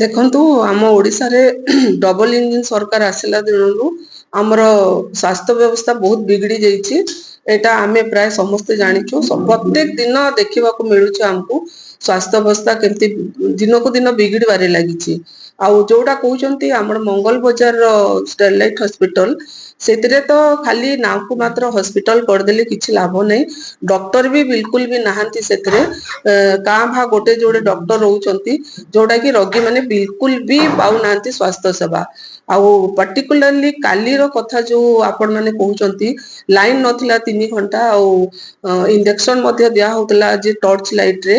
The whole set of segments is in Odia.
ଦେଖନ୍ତୁ ଆମ ଓଡ଼ିଶାରେ ଡବଲ ଇଞ୍ଜିନ ସରକାର ଆସିଲା ଦିନରୁ ଆମର ସ୍ୱାସ୍ଥ୍ୟ ବ୍ୟବସ୍ଥା ବହୁତ ବିଗିଡ଼ି ଯାଇଛି। ଏଇଟା ଆମେ ପ୍ରାୟ ସମସ୍ତେ ଜାଣିଛୁ। ପ୍ରତ୍ୟେକ ଦିନ ଦେଖିବାକୁ ମିଳୁଛି ଆମକୁ ସ୍ୱାସ୍ଥ୍ୟ ଅବସ୍ଥା କେମିତି ଦିନକୁ ଦିନ ବିଗିଡ଼ିବାରେ ଲାଗିଛି। ଆଉ ଯୋଉଟା କହୁଛନ୍ତି ଆମର ମଙ୍ଗଲ ବଜାରର ଷ୍ଟେରଲାଇଟ ହସ୍ପିଟାଲ, ସେଥିରେ ତ ଖାଲି ନାଁକୁ ମାତ୍ର ହସ୍ପିଟାଲ କରିଦେଲେ କିଛି ଲାଭ ନାହିଁ। ଡକ୍ଟର ବି ବିଲକୁଲ ବି ନାହାନ୍ତି ସେଥିରେ। କାଁ ଭାଁ ଗୋଟେ ଯୋଡ଼େ ଡକ୍ଟର ରହୁଛନ୍ତି, ଯୋଉଟା କି ରୋଗୀ ମାନେ ବିଲକୁଲ ବି ପାଉନାହାନ୍ତି ସ୍ୱାସ୍ଥ୍ୟ ସେବା। ଆଉ ପର୍ଟିକୁଲାରଲି କାଲିର କଥା ଯୋଉ ଆପଣ ମାନେ କହୁଛନ୍ତି, ଲାଇନ ନଥିଲା 3 ଘଣ୍ଟା, ଆଉ ଇଞ୍ଜେକ୍ସନ ମଧ୍ୟ ଦିଆ ହଉଥିଲା ଯେ ଟର୍ଚ୍ଚ ଲାଇଟରେ।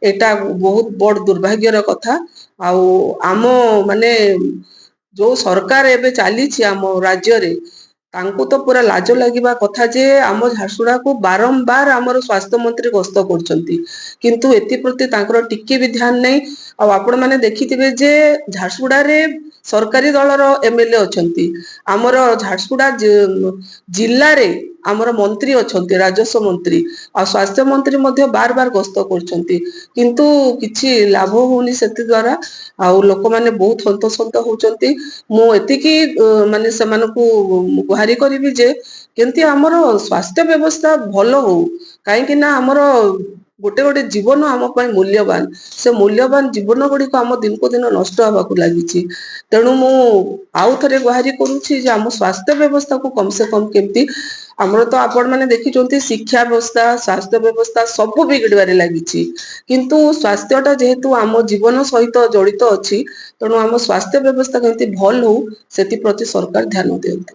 ଏଇଟା ବହୁତ ବଡ ଦୁର୍ଭାଗ୍ୟର କଥା। ଆଉ ଆମ ମାନେ ଯୋଉ ସରକାର ଏବେ ଚାଲିଛି ଆମ ରାଜ୍ୟରେ, ତାଙ୍କୁ ତ ପୁରା ଲାଜ ଲାଗିବା କଥା ଯେ ଆମ ଝାରସୁଗୁଡ଼ାକୁ ବାରମ୍ବାର ଆମର ସ୍ୱାସ୍ଥ୍ୟ ମନ୍ତ୍ରୀ ଗସ୍ତ କରୁଛନ୍ତି, କିନ୍ତୁ ଏଥିପ୍ରତି ତାଙ୍କର ଟିକେ ବି ଧ୍ୟାନ ନାହିଁ। ଆଉ ଆପଣ ମାନେ ଦେଖିଥିବେ ଯେ ଝାରସୁଗୁଡ଼ାରେ ସରକାରୀ ଦଳର ଏମଏଲଏ ଅଛନ୍ତି, ଆମର ଝାରସୁଗୁଡ଼ା ଜିଲ୍ଲାରେ ଆମର ମନ୍ତ୍ରୀ ଅଛନ୍ତି, ରାଜସ୍ୱ ମନ୍ତ୍ରୀ ଆଉ ସ୍ୱାସ୍ଥ୍ୟ ମନ୍ତ୍ରୀ ମଧ୍ୟ ବାର ବାର ଗସ୍ତ କରୁଛନ୍ତି, କିନ୍ତୁ କିଛି ଲାଭ ହଉନି ସେଥି ଦ୍ୱାରା। ଆଉ ଲୋକମାନେ ବହୁତ ହନ୍ତସନ୍ତ ହଉଛନ୍ତି। ମୁଁ ଏତିକି ମାନେ ସେମାନଙ୍କୁ ଗୁହାରି କରିବି ଯେ କେମିତି ଆମର ସ୍ୱାସ୍ଥ୍ୟ ବ୍ୟବସ୍ଥା ଭଲ ହଉ, କାହିଁକି ନା ଆମର ଗୋଟେ ଗୋଟେ ଜୀବନ ଆମ ପାଇଁ ମୂଲ୍ୟବାନ। ସେ ମୂଲ୍ୟବାନ ଜୀବନ ଗୁଡିକ ଆମ ଦିନକୁ ଦିନ ନଷ୍ଟ ହେବାକୁ ଲାଗିଛି। ତେଣୁ ମୁଁ ଆଉ ଥରେ ଗୁହାରି କରୁଛି ଯେ ଆମ ସ୍ୱାସ୍ଥ୍ୟ ବ୍ୟବସ୍ଥାକୁ କମ ସେ କମ କେମିତି, ଆମର ତ ଆପଣ ମାନେ ଦେଖିଛନ୍ତି ଶିକ୍ଷା ବ୍ୟବସ୍ଥା, ସ୍ୱାସ୍ଥ୍ୟ ବ୍ୟବସ୍ଥା ସବୁ ବିଗିଡିବାରେ ଲାଗିଛି। କିନ୍ତୁ ସ୍ୱାସ୍ଥ୍ୟଟା ଯେହେତୁ ଆମ ଜୀବନ ସହିତ ଜଡିତ ଅଛି, ତେଣୁ ଆମ ସ୍ୱାସ୍ଥ୍ୟ ବ୍ୟବସ୍ଥା କେମିତି ଭଲ ହଉ ସେଥିପ୍ରତି ସରକାର ଧ୍ୟାନ ଦିଅନ୍ତୁ।